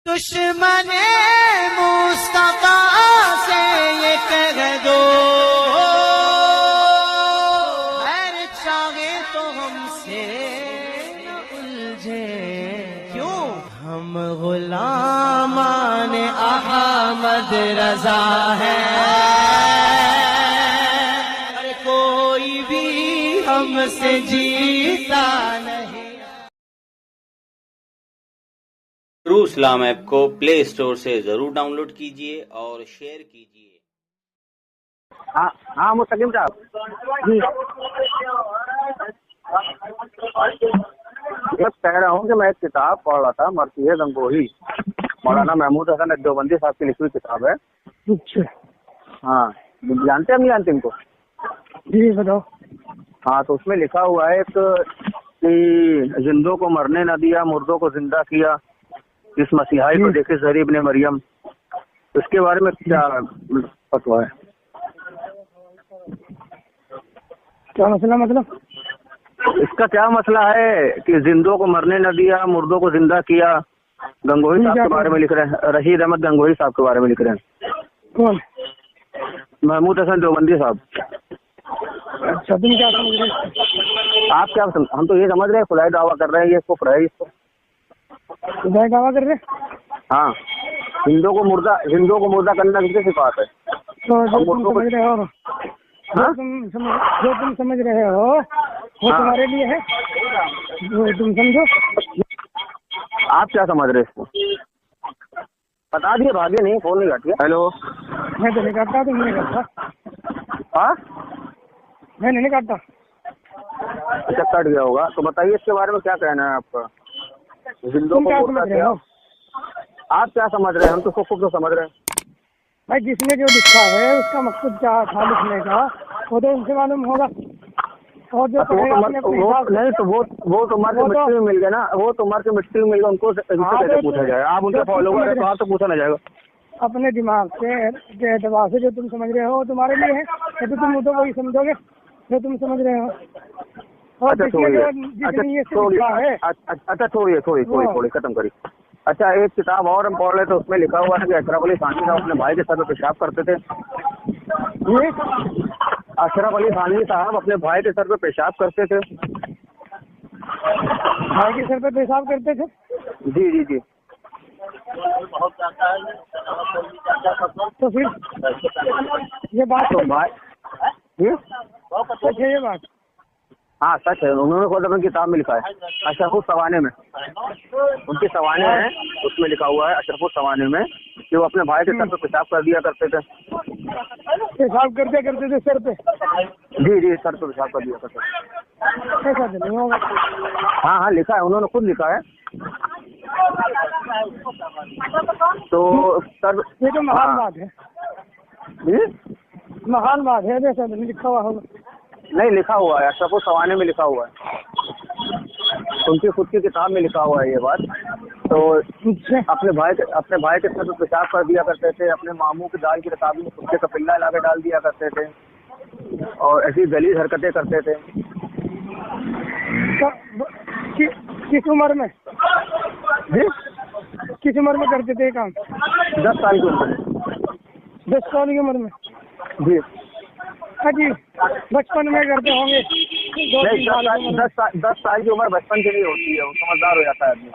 दुश्मन मुस्तफा से ये कह दो, खैर चाहे तो हमसे न उलझे, क्यों हम गुलामान अहमद रजा है, अरे कोई भी हमसे जीता नहीं। ट्रू इस्लाम ऐप को प्ले स्टोर से जरूर डाउनलोड कीजिए और शेयर कीजिए। हाँ मुस्तकीम साहब जी, मैं कह रहा हूँ कि मैं एक किताब पढ़ रहा था, मरसीह गंगोही, मौलाना महमूद हसन देवबंदी साहब की लिखी हुई किताब है। अच्छा, हाँ, जानते हैं हम, नहीं जानते इनको? जी बताओ। हाँ, तो उसमें लिखा हुआ है कि जिंदों को मरने न दिया, मुर्दों को जिंदा किया, इस मसीहाई को देखे ज़हरी इब्ने मरियम। इसके बारे में क्या फतवा है? क्या मसला, मतलब इसका क्या मसला है कि जिंदों को मरने न दिया, मुर्दों को जिंदा किया? गंगोही साहब के बारे में लिख रहे हैं, रशीद अहमद गंगोही साहब के बारे में लिख रहे हैं। कौन? महमूद हसन देवबंदी साहब। अच्छा, तुम क्या समझ रहे? आप क्या हम तो ये समझ रहे हैं खुदाई दावा कर रहे हैं, ये कुफ्र है इसको। खुदाई दावा कर रहे? हाँ, हिंदुओं को मुर्दा करना किसकी सिफात है? तो जो तुम समझ रहे हो, जो तुम समझ रहे हो वो तुम्हारे लिए है, वो तुम समझो। आप क्या समझ रहे इसको? बता दिए, भागे नहीं, फोन नहीं काटिए। हेलो, मैं तो नहीं काटता, तुम नहीं काटता। हाँ, मैं नहीं काटता। अच्छा, कट गया होगा। तो बताइए इसके बारे में क्या कहना है आपका? जिंदों तुम को क्या मुर्दा समझ रहे क्या? हो? आप क्या समझ रहे हैं? हम तो खूब तो समझ रहे हैं भाई, जिसने जो लिखा है उसका मकसद क्या था लिखने का, वो तो उनसे मालूम होगा। और जो नहीं, तो वो तो मर के मिट्टी में मिल गया ना, वो तो मर के मिट्टी में मिल गया, उनको कैसे पूछा जाए? आप उनके फॉलोवर है तो आप तो पूछा ना जाएगा। अपने दिमाग के एतबार से जो तुम समझ रहे हो तुम्हारे लिए है, तो तुम तो वही समझोगे जो तुम समझ रहे हो। और छोड़िए, खत्म करिए। अच्छा, एक किताब और हम पढ़ रहे थे, उसमें लिखा हुआ था कि अशरफ अली थानवी साहब अपने भाई के सर पे पेशाब करते थे। अशरफ अली थानवी साहब अपने भाई के सर पे पेशाब करते थे। भाई के सर पे पेशाब करते थे? जी जी जी। तो फिर ये बात तो भाई सच है, ये बात? हाँ सच है, उन्होंने खुद अपनी किताब में लिखा है, अशरफुस सवाने में, उनकी सवाने हैं, उसमें लिखा हुआ है अशरफुस सवाने में कि वो अपने भाई के सर पे पेशाब कर दिया करते थे। पेशाब करते थे सर पे? जी जी, सर पे पेशाब कर दिया करते थे। ऐसा तो नहीं होगा। हाँ, लिखा है, उन्होंने खुद लिखा है। तो सर, ये तो महान बात है, महान बात है। ऐसा तो नहीं लिखा हुआ होगा। नहीं, लिखा हुआ है, अशरफुस सवाने में लिखा हुआ है, उनकी खुद की किताब में लिखा हुआ है ये बात। तो अपने भाई के सर पे पेशाब कर दिया करते थे, अपने मामू की दाल की रकाबी में कुत्ते का पिल्ला ला के डाल दिया करते थे, और ऐसी गलीज हरकतें करते थे। किस उम्र में? किस उम्र में करते थे काम? 10 साल की उम्र में। 10 साल की उम्र में? जी। जी, बचपन में करते होंगे। नहीं, 10 साल की उम्र बचपन के लिए होती है, वो समझदार हो जाता है आदमी।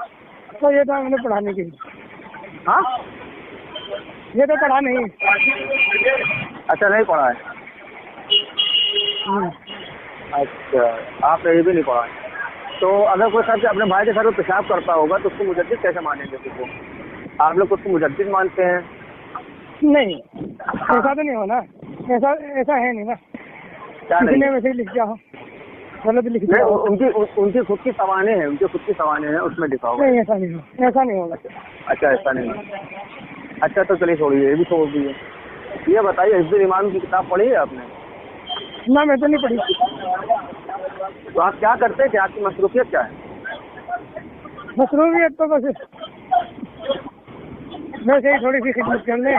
तो ये तो हमने पढ़ा नहीं कहीं। हाँ, ये तो पढ़ा नहीं। अच्छा, नहीं पढ़ा है? अच्छा, आपने ये भी नहीं पढ़ा है? तो अगर कोई सर अपने भाई के सर पे पेशाब करता होगा तो उसको मुजद्दिद कैसे मानेंगे? उसको आप लोग उसको मुजद्दिद मानते हैं? नहीं, ऐसा तो नहीं हो ना, ऐसा है नहीं ना। किसी ने वैसे ही लिख दिया हो, गलत लिख दिया हो। उनकी खुद की सवाने हैं, उसमें लिखा होगा। नहीं, ऐसा नहीं होगा। अच्छा, ऐसा नहीं है। अच्छा, तो चलिए छोड़िए, ये भी छोड़ दीजिए। ये बताइए, हिफ्ज़ुल ईमान की किताब पढ़ी है आपने? ना, मैं तो नहीं पढ़ी। तो आप क्या करते हैं? आपकी मसरूफियत क्या है? मसरूफियत तो बस वैसे ही थोड़ी सी खिदमत कर लें,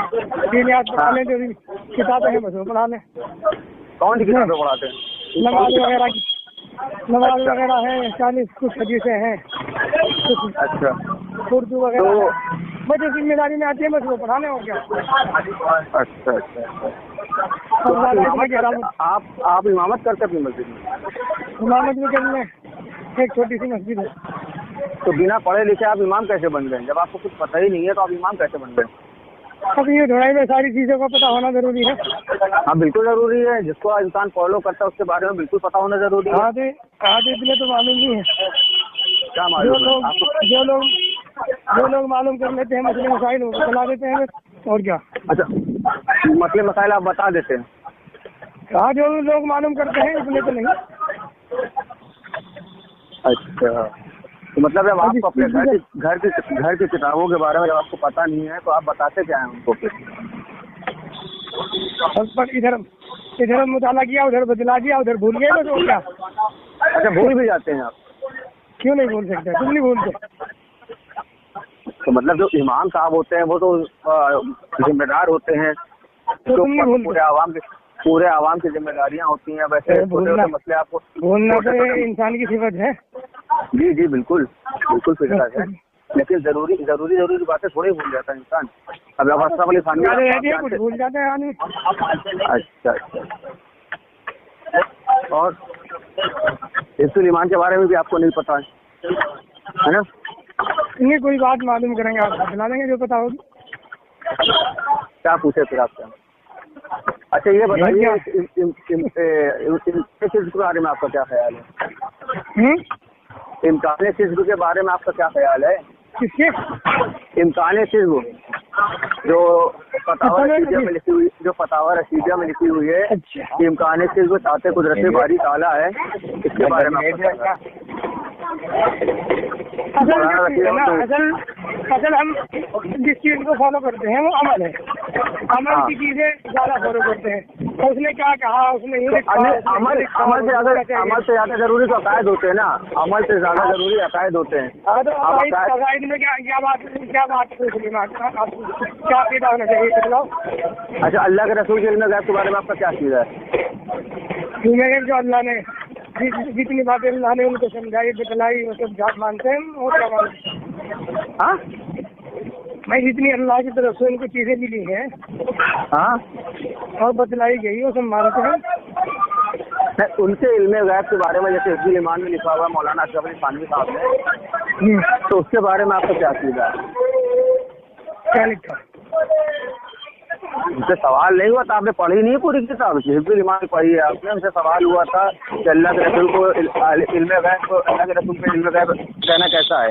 दीनियात पढ़ा लें, जो भी किताबें हैं बस वो पढ़ा लें। कौन सी किताबें पढ़ाते हैं? नमाज वगैरह है, 40 कुछ हदीसें हैं, कुछ अच्छा, उर्दू वगैरह। बस जो जिम्मेदारी में आती है बस वो पढ़ाने और क्या। अच्छा अच्छा। आप इमामत करते अपनी मस्जिद में? इमामत में करने एक छोटी सी मस्जिद है। तो बिना पढ़े लिखे आप इमाम कैसे बन गए? जब आपको कुछ पता ही नहीं है तो आप इमाम कैसे बन गए? अब ये थोड़ा में सारी चीजों का पता होना जरूरी है। हाँ बिल्कुल जरूरी है, जिसको इंसान फॉलो करता है उसके बारे में बिल्कुल पता होना जरूरी है। आधे इसलिए तो मालूम नहीं है। क्या मालूम? जो लोग मालूम कर लेते हैं मसले मसाइल वो चला देते हैं और क्या। अच्छा, मसले मसाइल आप बता देते हैं? हाँ, जो लोग मालूम करते हैं इसलिए तो नहीं। अच्छा, तो मतलब जब आपको अपने घर की किताबों के बारे में जब आपको पता नहीं है तो आप बताते क्या हैं उनको फिर? पर इधर मुताला किया, उधर बदला दिया, उधर भूल गए बस और क्या। अच्छा, भूल भी जाते हैं आप? क्यों नहीं भूल सकते? तुम नहीं भूलते? तो मतलब जो इमाम साहब होते हैं वो तो जिम्मेदार होते हैं, तो तुम नहीं भूलते? पूरे आवाम की जिम्मेदारियां होती हैं। वैसे छोटे मसले आपको भूलना तो इंसान की सिफत है। जी जी बिल्कुल फितरत है, लेकिन जरूरी बातें थोड़ी भूल जाता है इंसान। अब अवस्था वाली कुछ भूल जाता है आदमी। अच्छा, और हिफ्जुल ईमान के बारे में भी आपको नहीं पता है ना? नहीं, कोई बात मालूम करेंगे, आप बता देंगे जो पता होगी। क्या पूछे फिर आपसे? अच्छा, ये बताइए चीज के बारे में आपका क्या ख्याल है? इम्कान सिज़्क़ के बारे में आपका क्या ख्याल है? किसके? इम्कान सिज़्क़ जो फतावा रशीदिया में लिखी हुई है। अच्छा। इम्कान सिज़्क़ ताते कुदरत बारी ताला है, इसके बारे में असल हम जिस चीज को फॉलो करते हैं वो अमल है। अमल की चीजें ज्यादा फॉलो करते हैं। उसने क्या कहा, उसने अमल से ज्यादा जरूरी तो अकायद होते हैं ना। अमल से ज्यादा जरूरी अकायद होते हैं। अकायद में क्या बात क्या पैदा होना चाहिए बताओ। अच्छा, अल्लाह के रसूल के इल्म गैब के बारे में आपका क्या चीज है? जो अल्लाह ने जितनी बातें अल्लाह ने उनको समझाई बतलाई वो सब जात मानते हैं और क्या मानते हैं? हाँ, मैं जितनी अल्लाह की तरफ से उनको चीजें मिली हैं और बतलाई गई वो सब मानते हैं। उनके इल्म गैब के बारे में जैसे हिफ्जुल ईमान में लिखा हुआ मौलाना अशरफ अली थानवी साहब ने, तो उसके बारे में आपका क्या चीज है? क्या लिखा? उनसे सवाल नहीं हुआ था, आपने पढ़ी नहीं पूरी किताब? हिफ्जुल ईमान पढ़ी है आपने, उनसे सवाल हुआ था कि अल्लाह के रसूल को इल्म गैब को अल्लाह के रसूल को इल्म गैब कहना कैसा है,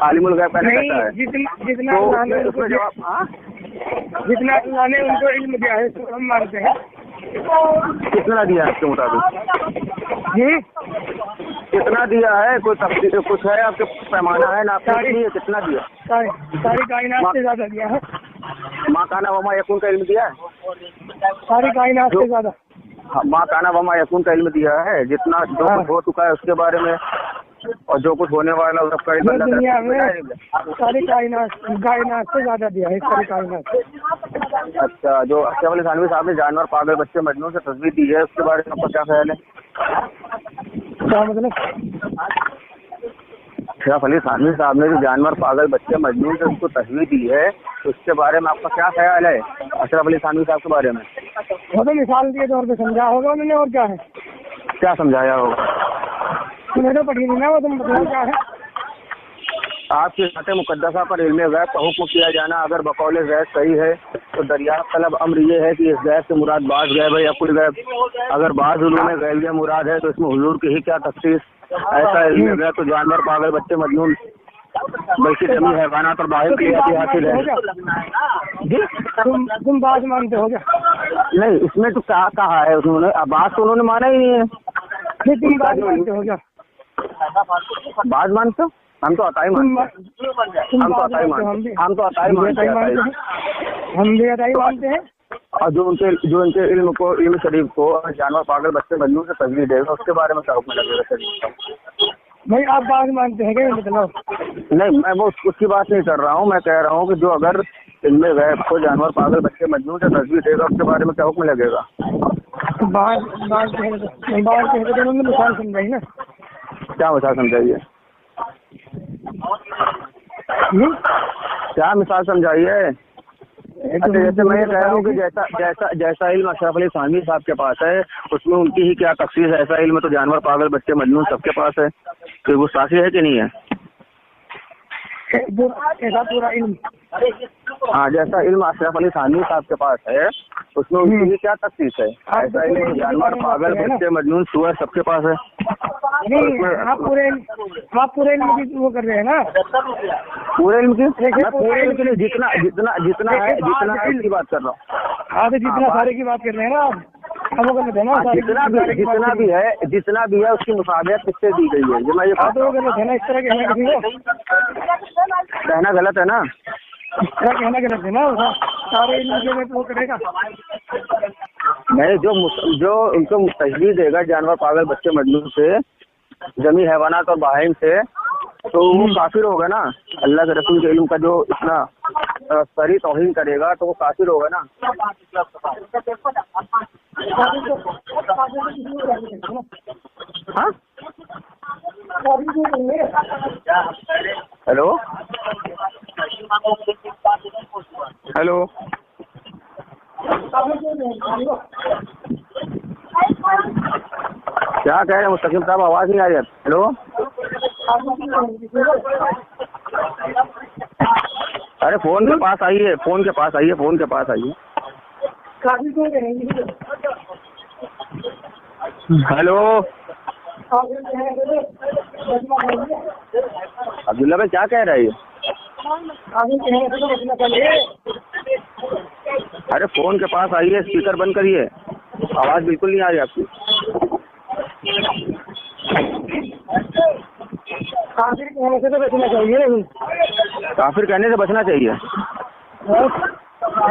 आलिमुल गैब कहना कैसा है? जितना अल्लाह ने उनको इल्म दिया है तो हम मानते हैं। कितना दिया है आपके मुताबिक? कितना दिया है? कोई तफसीर कुछ है आपके पैमाना है ना? आपने कितना दिया? सारी कायनात से ज्यादा दिया है। माँ काना वमा यकून का इल्म दिया है? सारी कायनात से ज्यादा। हाँ, माँ काना वमा यकून का इल्म दिया है। जितना जो कुछ हो चुका है उसके बारे में और जो कुछ होने वाला उसका दुनिया में सारी कायनात से ज्यादा दिया है। सारी कायनात। अच्छा, जो अशरफ अली थानवी साहब ने जानवर पागल बच्चे मजनून से तस्वीर दी है उसके बारे में आपका क्या ख्याल है? क्या मतलब? अशरफ अली थानवी साहब ने जो जानवर पागल बच्चे मजनून से उसको तस्वीर दी है उसके बारे में आपका क्या ख्याल है? अशरफ अली थानवी साहब के बारे में वो तो मिसाल के तौर पे समझा होगा उन्होंने, और क्या है? क्या समझाया होगा? तुम्हें तो पढ़ी नहीं ना, वो तुम बताओ क्या है? आपकी ज़ात मुक़द्दसा पर इल्म गैब का हुक्म किया जाना अगर बकौल गैब सही है तो दरियाफ्त तलब अम्र ये है कि इस गैब से मुराद बाज़ गैब है या कुल गैब। अगर बाज़ उलूम में गैबिया मुराद है तो इसमें हुजूर की ही क्या तफसीर? ऐसा इल्म गैब तो जानवर पागल बच्चे मजनून बल्कि जमी हैवानात और बाहर की हासिल है। तुम बात मानते हो क्या? नहीं, इसमें तो क्या कहा है उन्होंने? बात तो उन्होंने माना ही नहीं है। तुम बात मानते हो क्या? बात मानते हो? हम तो अताई मानते हैं। हम तो अताई मानते हैं। हम भी अताई मानते हैं। और जो उनके इल्म शरीफ को जानवर पागल बच्चे मजनून से तस्वीर देगा उसके बारे में क्या हुक्म लगेगा शरीफ का? भाई आप बात मानते हैं क्या? मतलब नहीं, मैं वो उसकी बात नहीं कर रहा हूँ। मैं कह रहा हूँ कि जो अगर इल्म गैब को जानवर पागल बच्चे मजनून से तस्वीर देगा उसके बारे में क्या हुक्म लगेगा? बात उन्होंने मिसाल समझाई ना। क्या मिसाल समझाइए? क्या मिसाल समझाइए? अच्छा, जैसे मैं ये कह रहा हूँ कि जैसा जैसा जैसा इल्म अशरफ अली थानवी साहब के पास है उसमें उनकी ही क्या तखसीस है? ऐसा इल्म तो जानवर, पागल, बच्चे, मजनून सबके पास है। तो गुस्ताखी है कि नहीं है? ऐसा पूरा इल्म, हाँ, जैसा इल्म अशरफ अली थानवी साहब के पास है उसमें उनकी ही क्या तखसीस है? ऐसा इल्म तो जानवर, पागल, बच्चे, मजनून, सुअर सबके पास है। नहीं, आप पूरे इल्म की वो कर रहे हैं ना, पूरे इल्म की? मैं पूरे इल्म के लिए जितना जितना जितना है उसकी बात कर रहा हूँ। हाँ, तो जितना सारे की बात कर रहे हैं ना आप वो गलत है ना। जितना भी है उसकी मुसाबियत किससे दी गई है? ये मैं ये हाँ, तो वो गलत है ना, इस तरह कहना किसी को कहना गलत है ना? इस तरह कहना गलत है ना, सारे इल्म के में तो वो करेगा नहीं। जो उनको तजवीज़ देगा जानवर, पागल, बच्चे, मजनून से, जमी हैवानात और बाहिम से, तो वो काफिर होगा ना। अल्लाह के रसूल के इल्म का जो इतना सरी तौहीन करेगा तो वो काफिर होगा ना। हाँ, हेलो हेलो, क्या कह रहे हैं मुस्तकिम साहब? आवाज नहीं आ रही है। हेलो, अरे फोन के पास आइए, फोन के पास आइए, फोन के पास आइए। हेलो, अब्दुल्ला भाई क्या कह रहे हैं? अरे फोन के पास आइए, स्पीकर बंद करिए, आवाज बिल्कुल नहीं आ रही आपकी। काफिर कहने से तो बचना चाहिए। काफिर कहने से बचना चाहिए?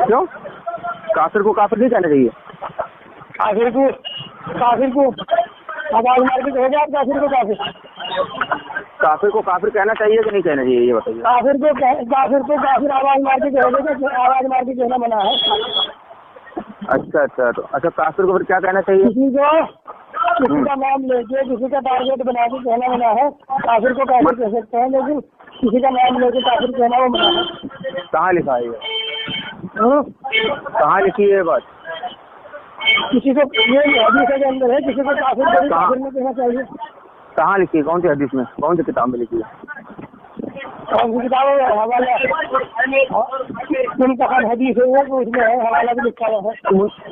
क्यों? काफिर को काफिर नहीं कहना चाहिए? काफिर को आवाज मार के कहोगे आप? काफिर को काफिर कहना चाहिए कि नहीं कहना चाहिए, ये बताइए। काफिर आवाज मार के कहोगे तो आवाज मार के कहना मना है। अच्छा, काफिर को फिर क्या कहना चाहिए? किसी का नाम लेके, किसी का टारगेट बना के कहना मना है। काफिर को काफिर कह सकते हैं, लेकिन किसी का नाम लेके काफिर कहना वो मना है। कहाँ लिखा है ये? कहाँ लिखी है ये बात? किसी को ये हदीस के अंदर है, किसी को काफिर में कहना चाहिए। कहाँ लिखी है? कौन सी हदीस में, कौन सी किताब में लिखी है? कौन सी किताब है? हवाला मुंतखब हदीस है वो, उसमें है हवाला भी लिखा हुआ है।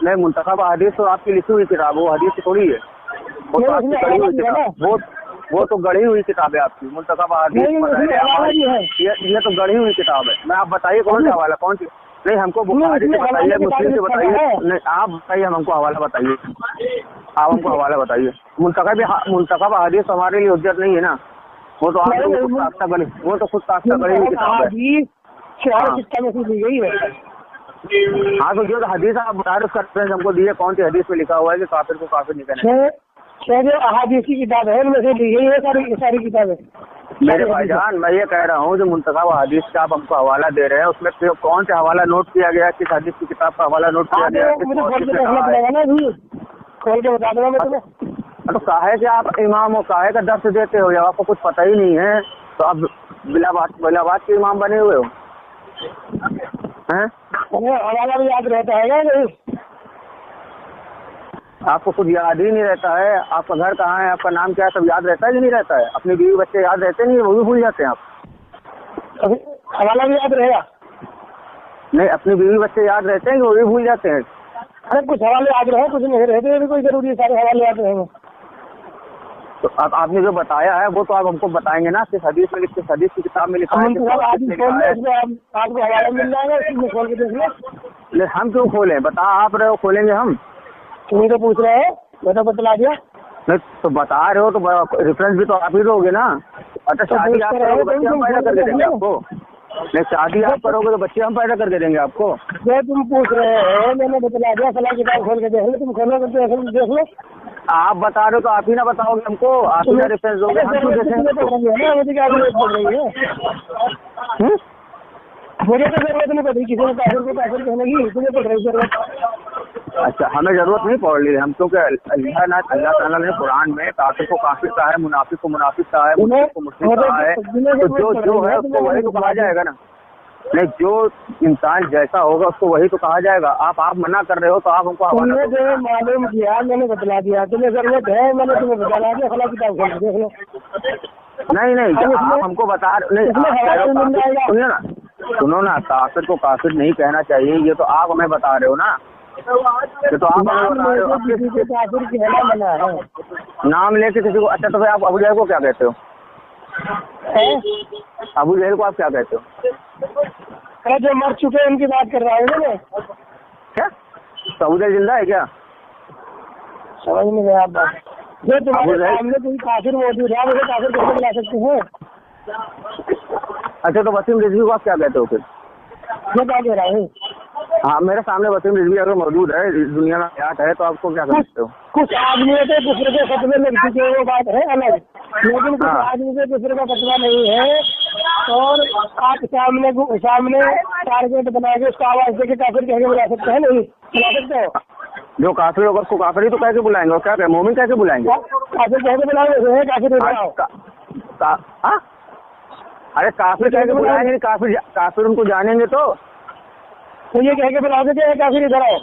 नहीं, मुंतखब हदीस तो आपकी लिखी हुई किताब, वो हदीस थोड़ी है, वो तो आपकी गढ़ी हुई किताब, वो तो गढ़ी हुई किताब है आपकी। मुंतखब हदीस ये तो गढ़ी हुई किताब है। मैं आप बताइए कौन सा हवाला, कौन सी? नहीं, हमको बुखारी से बताइए, मुस्लिम से बताइए। नहीं, आप बताइए, हमको हवाला बताइए, आप हमको हवाला बताइए। मुंतखब हदीस हमारे लिए हुज्जत नहीं है ना, वो तो आप वो तो खुद साख्ता गढ़ी हुई किताब है। हाँ, तो जो हदीस आप बता रहे उसका रेफरेंस हमको दिए, कौन सी हदीस में लिखा हुआ है कि काफिर को काफिर नहीं कहना? जो अहादीस की किताब है उनमें से ली गई है सारी किताबें। मेरे भाईजान, मैं ये कह रहा हूँ जो मुंतखब हदीस का आप हमको हवाला दे रहे हैं उसमें कौन सा हवाला नोट किया गया, किस हदीस की किताब का हवाला नोट किया गया? मुझे खोल के देखना पड़ेगा ना, अभी खोल के बता दूंगा मैं तुम्हें। तो काहे के आप इमाम हो, काहे का दर्स देते हो? जब आपको कुछ पता ही नहीं है तो आप बिलाबाद के इमाम बने हुए हो हैं? हवाला भी याद रहता है? आपको कुछ याद ही नहीं रहता है। आपका घर कहाँ है, आपका नाम क्या है, सब याद रहता है कि नहीं रहता है? अपनी बीवी बच्चे याद रहते नहीं, वो भी भूल जाते हैं आप। हवाला भी याद रहेगा? नहीं, अपनी बीवी बच्चे याद रहते हैं कि वो भी भूल जाते हैं? अरे कुछ हवाले याद रहे, कुछ नहीं रहते, कोई जरूरी है सारे हवाले याद रहेंगे। तो आपने जो बताया है वो तो आप हमको बताएंगे ना, किस हदीस में, किस हदीस की किताब में लिखा है? आपको हवाला मिल जाएगा, इसमें खोल के देख लो। हम क्यों खोलें? बता आप रहे हो, खोलेंगे हम? तुम तो पूछ रहे हो, मैं तो बतला दिया। नहीं तो बता रहे हो तो रेफरेंस भी तो आप ही दोगे ना। अच्छा, शादी आप करोगे बच्चे हम पैदा करके देंगे आपको? नहीं, शादी आप करोगे तो बच्चे हम पैदा करके देंगे आपको? जो तुम पूछ रहे हो मैंने बतला दिया, फला किताब खोल के देख लो, तुम खोलो तो देख लो। आप बता रहे हो तो आप ही ना बताओगे हमको, आप ही ना रेफरेंस दोगे, हम क्यों देखेंगे? मुझे क्या जरूरत पड़ रही है? मुझे तो जरूरत नहीं पड़ रही किसी को काफिर कहने की, तुझे पड़ रही जरूरत? अच्छा, हमें जरूरत नहीं पड़ रही है हम, क्योंकि अल्लाह ताला ने कुरान में काफिर को काफिर कहा है, मुनाफिक को मुनाफिक कहा है, मुस्लिम को मुस्लिम कहा है, तो जो है उसको वही तो कहा जाएगा ना। नहीं, जो इंसान जैसा होगा उसको वही तो कहा जाएगा। आप मना कर रहे हो तो आप हमको हवाला तुमने दो। जो मालूम किया मैंने बतला दिया, तुम्हें जरूरत है मैंने तुम्हें बतला दिया, खला किताब खोल के देख लो। नहीं नहीं, अब इसमें- आप हमको बता नहीं, इसमें आप कह हवाला रहे हो मिल काफिर। जाएगा। सुनिए ना, सुनो ना, काफिर को काफिर नहीं कहना चाहिए, ये तो आप हमें बता रहे हो ना। ये तो आप हमें बता रहे हो। अब किसी को काफिर कहना मना है। नाम लेके किसी को, अच्छा तो फिर आप अबू जहल को क्या कहते हो? हैं? अबू जहल को आप क्या कहते हो? अरे जो मर चुके हैं उनकी बात कर रहा हूँ ना मैं। क्या तो अबू जहल जिंदा है क्या? समझ नहीं गया आप बात। जो तुम्हारे अबू जहल- सामने कोई काफिर मौजूद है उसे काफिर कैसे बुला सकते हैं? अच्छा तो वसीम रिजवी को आप क्या कहते हो फिर? ये क्या कह रहा है? हाँ, मेरे सामने वसीम रिजवी अगर मौजूद है, इस दुनिया में हयात है, तो आपको क्या समझते हो? कुछ आदमियों के दूसरे के फतवे लग चुके हैं, वो बात है अलग, लेकिन कुछ हाँ। आदमी के दूसरे का फतवा नहीं है। और आप सामने टारगेट बना के उसको आवाज देके काफिर कह के बुला सकते हैं? नहीं बुला सकते हो। जो काफिर होगा उसको काफिर ही तो कह के बुलाएंगे, और क्या कहे, मोमिन कह के बुलाएंगे? काफिर कह के बुलाओ, काफिर बुलाओ। हाँ? अरे काफिर कह के बुलाएंगे, काफिर उनको जानेंगे तो ये कह के बुलाओगे कि काफिर इधर आओ।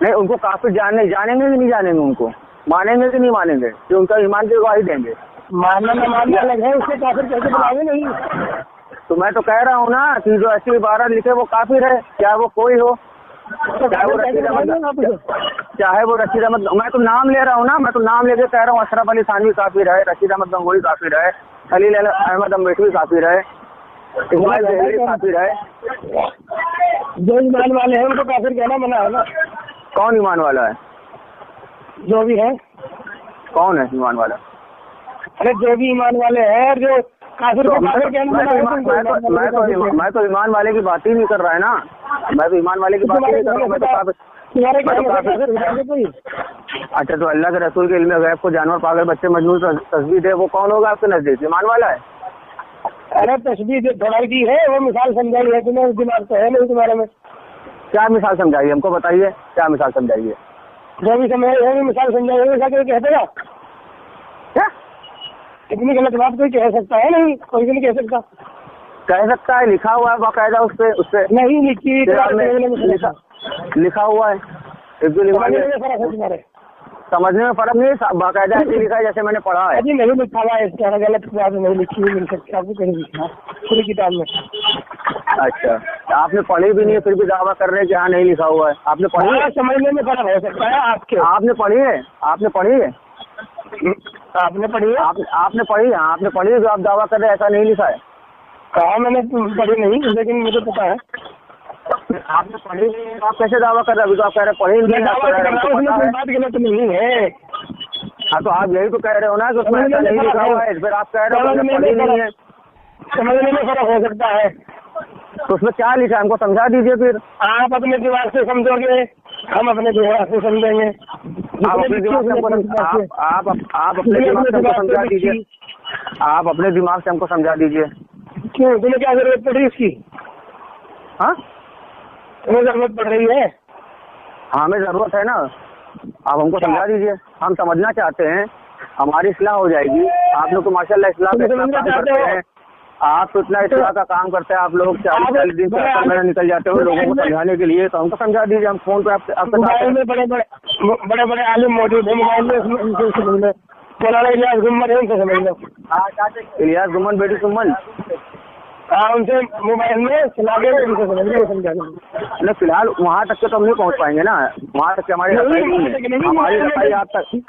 नहीं, उनको काफिर जानेंगे कि नहीं जानेंगे, उनको मानेंगे कि नहीं मानेंगे, कि उनका ईमान की गवाही देंगे? मानना न मानना अलग है, उससे काफिर कह के बुलाओगे नहीं। तो मैं तो कह रहा हूँ ना कि जो ऐसी इबारत लिखे वो काफिर है, चाहे वो कोई हो, तो चाहे वो काफिर कह के रशीद बुलाओगे अहमद, आप उसे। चाहे वो रशीद अहमद, मैं तो नाम ले रहा हूँ ना, मैं तो नाम लेके कह रहा हूँ। अशरफ अली थानवी काफिर है, रशीद अहमद गंगोही काफिर है, खलील अहमद अम्बेडकरी काफिर है, इस्माइल जहरी काफिर है। जो ईमान वाले हैं उनको काफिर कहना मना है ना। कौन ईमान वाला है? जो भी है, कौन है ईमान वाला? अरे जो भी ईमान वाले हैं, जो काफिर को काफिर कहना मना है। मैं तो ईमान वाले की बात ही नहीं कर रहा है ना, मैं तो ईमान वाले की बात ही नहीं कर रहा हूँ। मैं तो काफिर। तुम्हारे मैं तो कहने से काफिर- काफिर बुलाओगे कोई? अच्छा तो अल्लाह के रसूल के इल्म गैब को जानवर पागल बच्चे मजनून तस्वीर दे, वो कौन होगा आपके नजदीक? ईमान वाला है? अरे तस्वीर जो थोड़ा की है वो मिसाल समझाई है, तुम्हें दिमाग तो है नहीं तुम्हारे में। क्या मिसाल समझाइए हमको, बताइए क्या मिसाल समझाइए? जो भी समझ है मिसाल समझाई है, ऐसा कोई कहते ना। क्या इतनी गलत बात कोई कह सकता है? नहीं, कोई भी नहीं कह सकता। कह सकता है, लिखा हुआ है बाकायदा उसपे नहीं लिखी लिखा हुआ है। समझने में फर्क है तुम्हारे। समझने में फर्क नहीं है, बाकायदा ऐसे लिखा है जैसे मैंने पढ़ा है। अजी नहीं लिखा हुआ है, इसका गलत बात नहीं लिखी हुई मिल सकती आपको कहीं लिखा पूरी किताब में। अच्छा, आपने पढ़ी भी नहीं है फिर भी दावा कर रहे हैं कि हाँ नहीं लिखा हुआ है? आपने पढ़ी है? हाँ, समझने में फर्क हो सकता है आपके। आपने पढ़ी है? आपने पढ़ी है? आपने पढ़ी है? आपने पढ़ी है? आपने पढ़ी है? जो आप दावा कर रहे हैं ऐसा नहीं लिखा है? कहा मैंने पढ़ी नहीं, लेकिन मुझे पता है। आपने पढ़ी नहीं है, आप कैसे दावा कर रहे हैं? अभी तो आप कह रहे हैं पढ़ी नहीं है, आप कह रहे हैं हमको पता है। बात गलत नहीं है। हाँ तो आप यही तो कह रहे हो ना कि उसमें ऐसा नहीं लिखा हुआ है, फिर आप कह रहे हो कि पढ़ी नहीं है। समझने में फर्क हो सकता है। तो उसमें क्या लिखा है हमको समझा दीजिए फिर। आप अपने दिमाग से समझोगे, हम अपने दिमाग से समझेंगे। आप अपने दिमाग से हमको आप अपने दिमाग से हमको समझा दीजिए। आप अपने दिमाग से हमको समझा दीजिए। क्यों, तुम्हें क्या जरूरत पड़ रही है इसकी? हाँ, तुम्हें जरूरत पड़ रही है? हमें जरूरत है ना, आप हमको समझा दीजिए। हम समझना चाहते हैं, हमारी इस्लाह हो जाएगी। आप लोग तो माशाल्लाह इस्लाह का इतना काम करते हैं, आप तो इतना इस्लाह का काम करते हैं। आप लोग 40 दिन से 70 महीने निकल जाते हो लोगों को समझाने के लिए, तो हमको समझा दीजिए। हम फोन पे आपके मोबाइल में बड़े बड़े आलिम मौजूद है, मोबाइल में उनसे समझ लो। मौलाना इलियास गुम्मन है, उनसे समझ लो। इलियास गुम्मन, बेटी सुमन, हाँ, उनसे मोबाइल में चला के उनसे समझ लो, समझा दो। नहीं फिलहाल वहाँ तक के तो हम नहीं पहुँच पाएंगे ना, वहाँ तक हमारी रसाई नहीं है।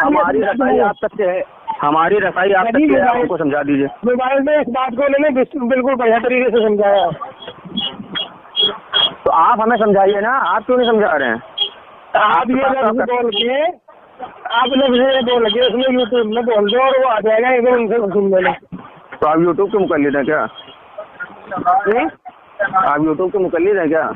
हमारी रसाई आप तक से है, हमारी रसाई आप तक से है। हमको समझा दीजिए। मोबाइल में इस बात को उन्होंने बिल्कुल बढ़िया तरीके से समझाया। तो आप हमें समझाइए ना, आप क्यों नहीं समझा रहे हैं? आप ये लफ्ज़ बोल के, आप लफ्ज़ ये बोल के उसमें यूट्यूब में बोल दो और वो आ जाएगा, एकदम उनसे सुन लेना। तो आप यूट्यूब के मुकल्लिद हैं क्या? आप यूट्यूब के मुकल्लिद हैं क्या?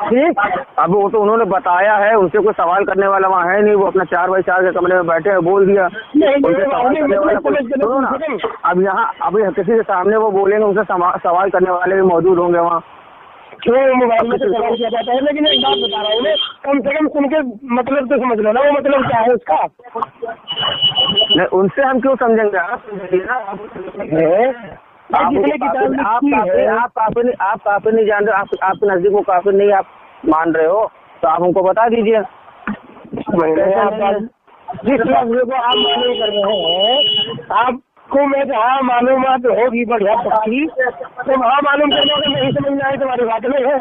ठीक, अब वो तो उन्होंने बताया है, उनसे कोई सवाल करने वाला वहाँ है नहीं। वो अपना 4x4 के कमरे में बैठे हैं, बोल दिया। उनसे सवाल करने वाला कोई, सुनो ना, अब यहाँ अभी किसी के सामने वो बोलेंगे, उनसे सवाल करने वाले भी मौजूद होंगे वहाँ। क्यों मोबाइल में तो सवाल किया जाता है, लेकिन एक बात बता रहा हूँ, कम से कम सुन के मतलब तो समझ लो ना, वो मतलब क्या है उसका। नहीं, उनसे हम क्यों समझेंगे? आप समझिए ना। भाई जिसने किताब लिखी है, आप काफिर नहीं जान रहे, आपके नजदीक वो काफिर नहीं आप मान रहे हो, तो आप हमको बता दीजिए। जिस लफ्ज़ को आप मालूम कर रहे हैं, आपको मैं जहाँ मालूमात होगी बढ़िया पक्की, तो वहाँ मालूम करने का नहीं समझ में आए तुम्हारी बात में है।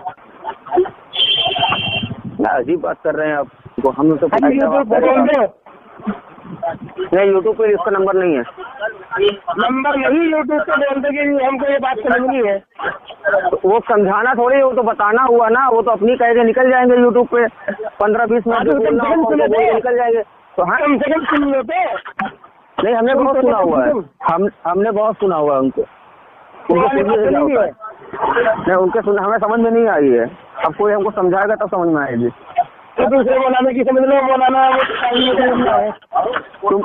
अजीब बात कर रहे हैं आप, तो हम तो यूट्यूब पर बोल रहे हो, नहीं यूट्यूब पे इसका नंबर नहीं है। नंबर नहीं यूट्यूब पे बोलते कि हमको ये बात समझनी है। तो वो समझाना थोड़ी, वो तो बताना हुआ ना, वो तो अपनी कह के निकल जाएंगे यूट्यूब पे 15-20 मिनट निकल जाएंगे। तो हाँ कम से कम सुन लो तो। नहीं, हमने बहुत सुना हुआ है, हमने बहुत सुना हुआ है उनको नहीं, उनके सुना हमें समझ में नहीं आई है। अब कोई हमको समझाएगा तब समझ में आएगी। तो दूसरे मौलाना की समझ लो, मौलाना है।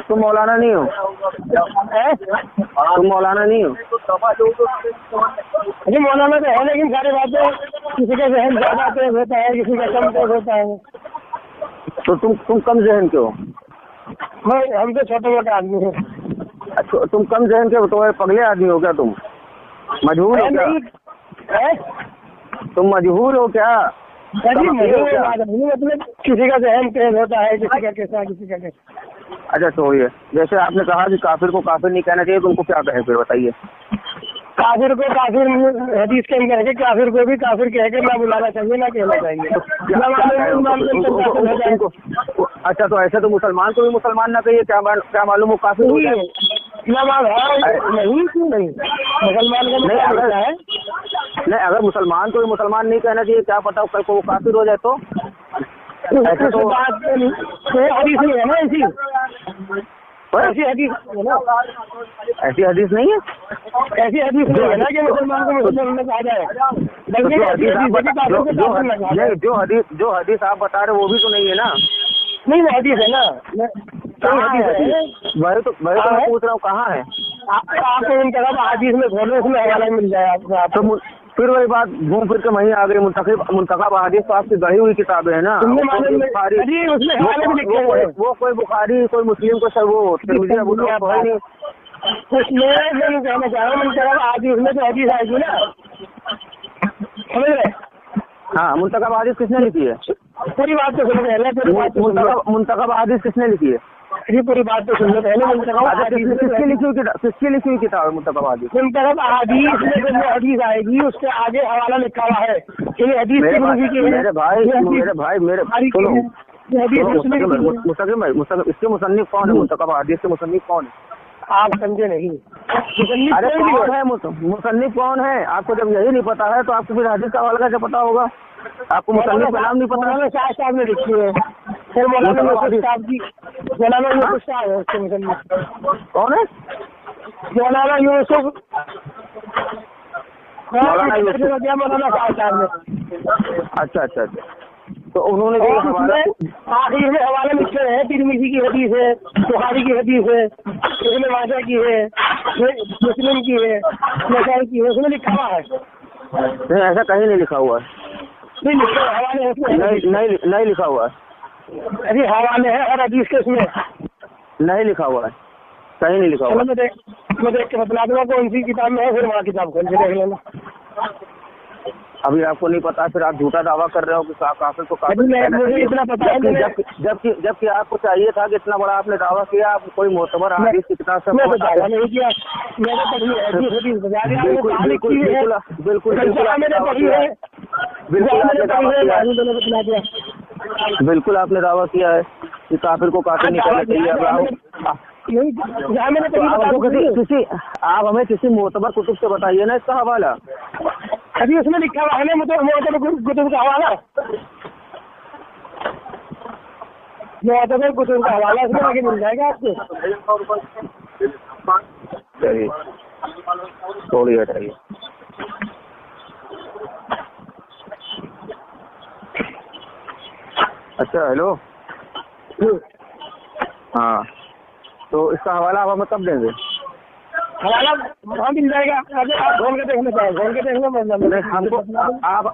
तुम मौलाना नहीं हो, तुम मौलाना नहीं हो। अरे मौलाना तो है, लेकिन सारी बातें किसी का जहन ज्यादा तेज होता है, किसी का कम तेज होता है। तो तुम कम जहन के हो? हम तो छोटे मोटे आदमी हैं। अच्छा, तुम कम जहन के हो तो पगले आदमी हो क्या? तुम मजबूर हो क्या? तुम मजबूर हो क्या? मतलब किसी का जहन तेज होता है, किसी का कैसा, किसी का कैसा। अच्छा तो ये जैसे आपने कहा कि काफिर को काफिर नहीं कहना चाहिए, तुमको क्या कहे फिर बताइए? काफिर को काफिर हदीस के अंदर है, काफिर को भी काफिर कहकर ना बुलाना चाहिए, ना कहना चाहिए। अच्छा तो ऐसे तो मुसलमान को भी मुसलमान ना कहिए, क्या मालूम वो काफिर हो जाए? नहीं क्यों नहीं, मुसलमान का नहीं है। नहीं, अगर मुसलमान को भी मुसलमान नहीं कहना चाहिए, क्या पता कल को वो काफिर हो जाए तो? ऐसे तो बात हदीस नहीं है ना ऐसी हदीस है ना, ऐसी हदीस नहीं है, ऐसी हदीस नहीं है ना कि मुसलमान को मुसलमान में कहा जाए। जो हदीस आप बता रहे वो भी तो नहीं है ना? नहीं, वो हदीस है ना, वही तो मैं पूछ रहा हूँ कहाँ है? आपको इन तरह हदीस में खोलो, उसमें हवाला मिल जाए आपको। फिर वही बात घूम फिर के वहीं आ गए। मुंतखब अहादीस तो आपकी गढ़ी हुई किताबें है ना, वो कोई बुखारी कोई मुस्लिम को सब वो तिरमिज़ी अबू दाऊद है नहीं। उसमें मैं कहना चाह रहा हूँ मुंतखब अहादीस में तो हदीस आएगी ना, समझ रहे? हाँ, मुंतखब अहादीस किसने लिखी है? पूरी बात तो सुनो पहले। मुंतखब अहादीस किसने लिखी है? पूरी बात तो सुन लो पहले। किसकी लिखी हुई किताब है मुंतखब अहादीस? मुंतखब अहादीस में जो हदीस आएगी उसके आगे हवाला लिखा हुआ है कि हदीस मेरे भाई मुस्तकिम इसके मुसन्निफ कौन है? मुंतखब अहादीस के मुसन्निफ कौन है? आप समझे नहीं। अरे कौन है मुसन्निफ कौन है? आपको जब यही नहीं पता है तो आपको फिर हदीस का हवाला क्या पता होगा? आपको मुसन्निफ का नाम नहीं पता? शाह साहब ने लिखी है, फिर मौलाना यूसुफ साहब की, मौलाना यूसुफ साहब है उसके मुसन्निफ। कौन है? मौलाना यूसुफ, मौलाना साहब ने। अच्छा। तो उन्होंने आखिर में हवाले लिखे हैं, तिरमिज़ी की हदीस है, बुखारी की हदीस है, इब्न माजा की है, मुस्लिम की है, नसाई की है, उसमें लिखा हुआ है। नहीं, ऐसा कहीं नहीं लिखा हुआ है। नहीं लिखा हवाले है, नहीं लिखा हुआ है। अरे हवाले है हर हदीस के, उसमें नहीं लिखा हुआ है, कहीं नहीं लिखा हुआ। मैं देख के बता दूंगा कौन सी किताब में है, फिर वहाँ किताब खोल के देख लेना। अभी आपको नहीं पता, फिर आप झूठा दावा कर रहे हो कि काफिर को काफिर। मुझे इतना पता है, जबकि आपको चाहिए था कि इतना बड़ा आपने दावा किया, आप कोई मोतबर हदीस की किताब से नहीं किया। बिल्कुल आपने दावा किया है कि काफिर को काफिर नहीं करना चाहिए। आप हमें किसी मोतबर कुतुब से बताइए ना इसका हवाला। अभी उसमें लिखा हुआ है ना मोतबर कुतुब का हवाला, मोतबर कुतुब का हवाला इसमें आगे मिल जाएगा आपको। चलिए थोड़ी हटाइए। अच्छा हेलो, हाँ तो इसका हवाला आप हमें कब देंगे? हवाला वहाँ मिल जाएगा, अगर आप खोल के देखना चाहें खोल के देखना। मतलब हमको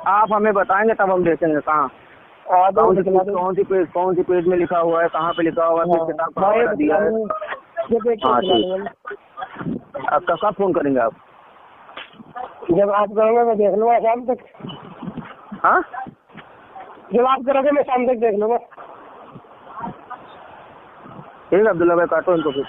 आप हमें बताएंगे तब हम देखेंगे कहाँ कौन सी पेज में लिखा हुआ है, कहाँ पे लिखा हुआ है, किस किताब का दिया है। आप कब फोन करेंगे आप? जब आप करोगे मैं देख लूंगा शाम तक। हाँ, जब आप करोगे मैं शाम तक देख लूंगा। ठीक है अब्दुल्ला भाई, काटो इनको फिर।